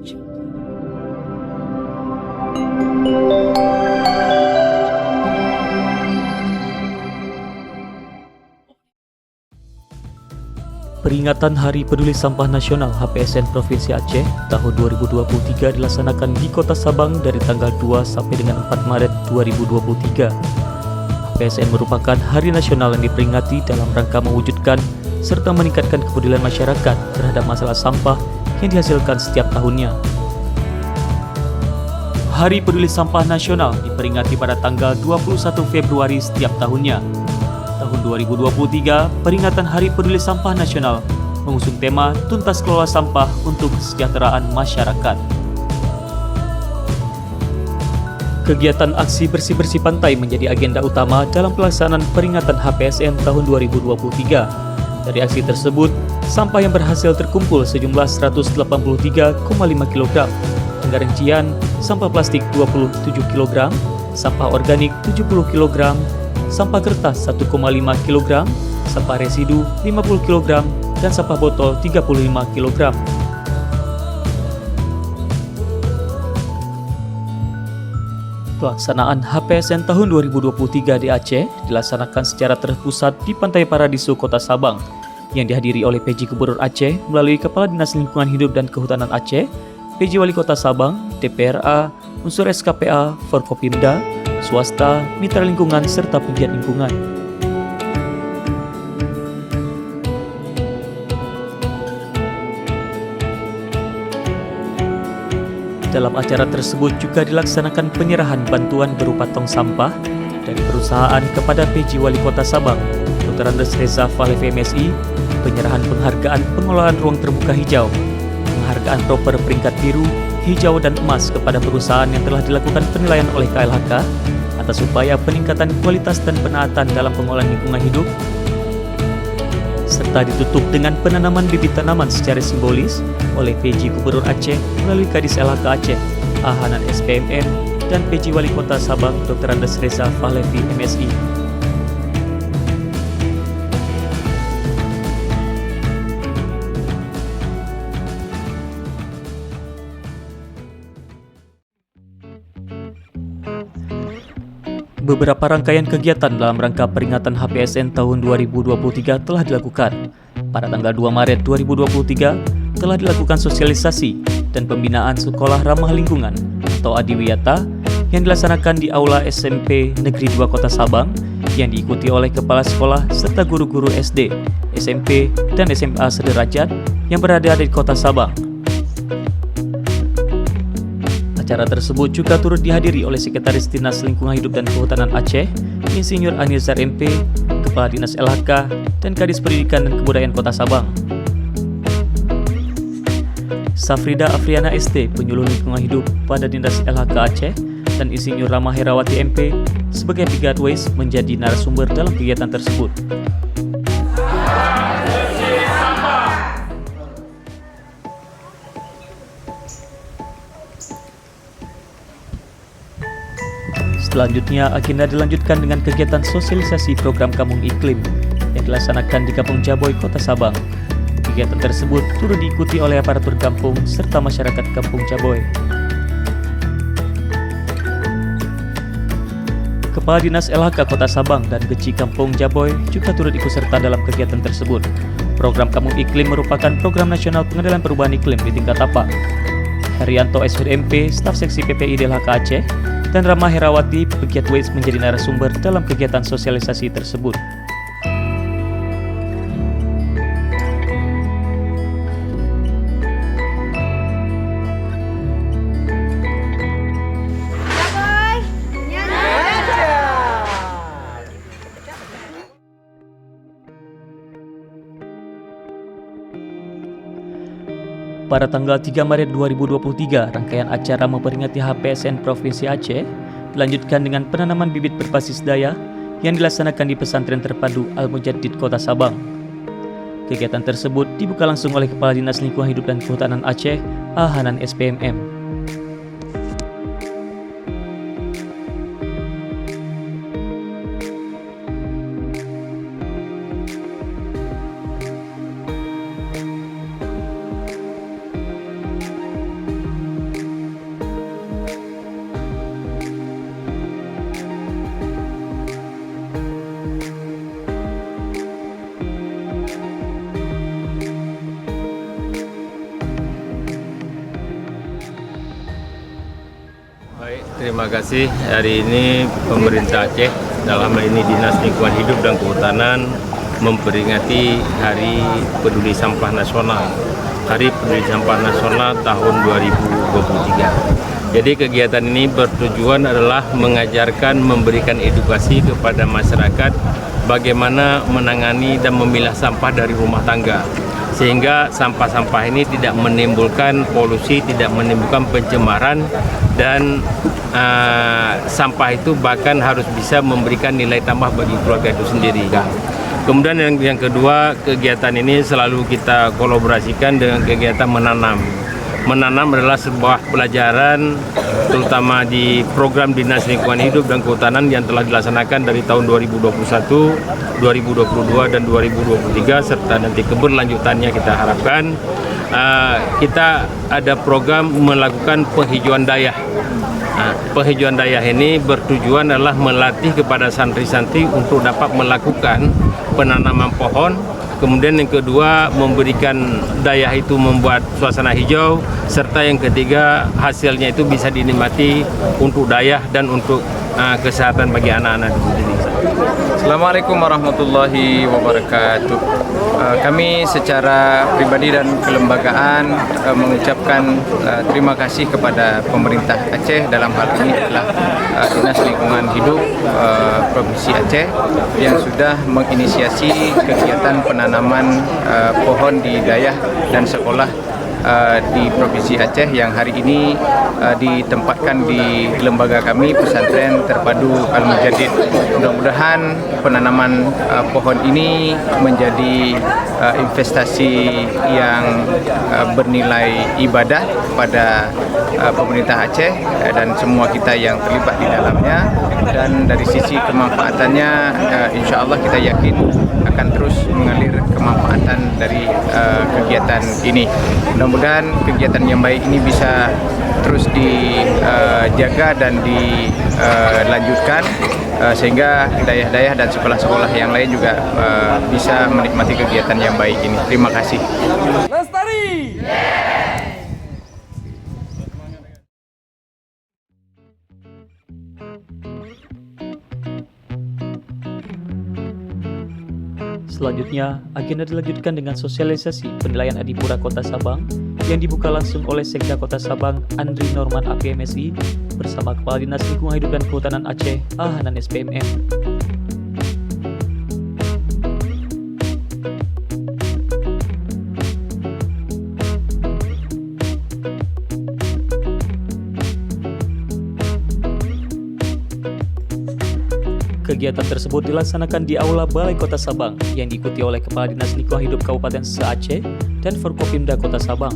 Peringatan Hari Peduli Sampah Nasional HPSN Provinsi Aceh tahun 2023 dilaksanakan di Kota Sabang dari tanggal 2 sampai dengan 4 Maret 2023. HPSN merupakan hari nasional yang diperingati dalam rangka mewujudkan serta meningkatkan kepedulian masyarakat terhadap masalah sampah yang dihasilkan setiap tahunnya. Hari Peduli Sampah Nasional diperingati pada tanggal 21 Februari setiap tahunnya. Tahun 2023, peringatan Hari Peduli Sampah Nasional mengusung tema Tuntas Kelola Sampah untuk Kesejahteraan Masyarakat. Kegiatan aksi bersih-bersih pantai menjadi agenda utama dalam pelaksanaan peringatan HPSN tahun 2023. Dari aksi tersebut, sampah yang berhasil terkumpul sejumlah 183,5 kg, dengan rincian sampah plastik 27 kg, sampah organik 70 kg, sampah kertas 1,5 kg, sampah residu 50 kg, dan sampah botol 35 kg. Pelaksanaan HPSN tahun 2023 di Aceh dilaksanakan secara terpusat di Pantai Paradiso, Kota Sabang, yang dihadiri oleh PJ Gubernur Aceh melalui Kepala Dinas Lingkungan Hidup dan Kehutanan Aceh, PJ Wali Kota Sabang, DPRA, unsur SKPA, Forkopimda, swasta, mitra lingkungan, serta pegiat lingkungan. Dalam acara tersebut juga dilaksanakan penyerahan bantuan berupa tong sampah dari perusahaan kepada PJ Wali Kota Sabang, Dr. Andes Reza Falevi MSI, penyerahan penghargaan pengelolaan ruang terbuka hijau, penghargaan proper peringkat biru, hijau, dan emas kepada perusahaan yang telah dilakukan penilaian oleh KLHK atas upaya peningkatan kualitas dan penaatan dalam pengolahan lingkungan hidup, serta ditutup dengan penanaman bibit tanaman secara simbolis oleh PJ Gubernur Aceh melalui Kadis LHK Aceh, Ahanan SPMM, dan PJ Wali Kota Sabang Dr. Andes Reza Falevi MSI. Beberapa rangkaian kegiatan dalam rangka peringatan HPSN tahun 2023 telah dilakukan. Pada tanggal 2 Maret 2023 telah dilakukan sosialisasi dan pembinaan sekolah ramah lingkungan atau Adiwiyata yang dilaksanakan di Aula SMP Negeri 2 Kota Sabang yang diikuti oleh kepala sekolah serta guru-guru SD, SMP, dan SMA sederajat yang berada di Kota Sabang. Acara tersebut juga turut dihadiri oleh Sekretaris Dinas Lingkungan Hidup dan Kehutanan Aceh, Insinyur Anilzar MP, Kepala Dinas LHK, dan Kadis Pendidikan dan Kebudayaan Kota Sabang. Safrida Afriana ST, Penyuluh Lingkungan Hidup pada Dinas LHK Aceh, dan Insinyur Rama Herawati MP sebagai Brigadeways menjadi narasumber dalam kegiatan tersebut. Selanjutnya, agenda dilanjutkan dengan kegiatan sosialisasi program Kampung Iklim yang dilaksanakan di Kampung Jaboy, Kota Sabang. Kegiatan tersebut turut diikuti oleh aparatur kampung serta masyarakat Kampung Jaboy. Kepala Dinas LHK Kota Sabang dan Keci Kampung Jaboy juga turut ikut serta dalam kegiatan tersebut. Program Kampung Iklim merupakan program nasional pengendalian perubahan iklim di tingkat tapak. Herianto SHMP, staf seksi PPI LHK Aceh, dan Rama Herawati, pegiat Waze menjadi narasumber dalam kegiatan sosialisasi tersebut. Pada tanggal 3 Maret 2023, rangkaian acara memperingati HPSN Provinsi Aceh dilanjutkan dengan penanaman bibit berbasis daya yang dilaksanakan di Pesantren Terpadu Al-Mujaddid Kota Sabang. Kegiatan tersebut dibuka langsung oleh Kepala Dinas Lingkungan Hidup dan Kehutanan Aceh, Ahanan SPMM. terima kasih. Hari ini pemerintah Aceh, dalam hal ini Dinas Lingkungan Hidup dan Kehutanan, memperingati Hari Peduli Sampah Nasional. Hari Peduli Sampah Nasional tahun 2023. Jadi kegiatan ini bertujuan adalah mengajarkan, memberikan edukasi kepada masyarakat bagaimana menangani dan memilah sampah dari rumah tangga. Sehingga sampah-sampah ini tidak menimbulkan polusi, tidak menimbulkan pencemaran, dan sampah itu bahkan harus bisa memberikan nilai tambah bagi keluarga itu sendiri. Kemudian yang kedua, kegiatan ini selalu kita kolaborasikan dengan kegiatan menanam. Menanam adalah sebuah pelajaran terutama di program Dinas Lingkungan Hidup dan Kehutanan yang telah dilaksanakan dari tahun 2021, 2022 dan 2023 serta nanti keberlanjutannya kita harapkan. Kita ada program melakukan penghijauan dayah. Penghijauan dayah ini bertujuan adalah melatih kepada santri-santri untuk dapat melakukan penanaman pohon. Kemudian yang kedua, memberikan dayah itu membuat suasana hijau, serta yang ketiga, hasilnya itu bisa dinikmati untuk dayah dan untuk kesehatan bagi anak-anak itu sendiri. Assalamualaikum warahmatullahi wabarakatuh. Kami secara pribadi dan kelembagaan mengucapkan terima kasih kepada pemerintah Aceh, dalam hal ini adalah Dinas Lingkungan Hidup Provinsi Aceh yang sudah menginisiasi kegiatan penanaman pohon di dayah dan sekolah di Provinsi Aceh yang hari ini ditempatkan di lembaga kami, Pesantren Terpadu Al-Mujadid. Mudah-mudahan penanaman pohon ini menjadi investasi yang bernilai ibadah pada pemerintah Aceh dan semua kita yang terlibat di dalamnya, dan dari sisi kemanfaatannya insya Allah kita yakin akan terus mengalir kemanfaatan dari kegiatan ini. Mudah-mudahan kegiatan yang baik ini bisa terus dijaga dan dilanjutkan sehingga dayah-dayah dan sekolah-sekolah yang lain juga bisa menikmati kegiatan yang baik ini. Terima kasih. Lestari! Selanjutnya, agenda dilanjutkan dengan sosialisasi penilaian Adipura Kota Sabang yang dibuka langsung oleh Sekda Kota Sabang Andri Norman APMSI bersama Kepala Dinas Lingkungan Hidup dan Kehutanan Aceh Hanan SPMM. Kegiatan tersebut dilaksanakan di Aula Balai Kota Sabang yang diikuti oleh Kepala Dinas Lingkungan Hidup Kabupaten Se-Aceh dan Forkopimda Kota Sabang.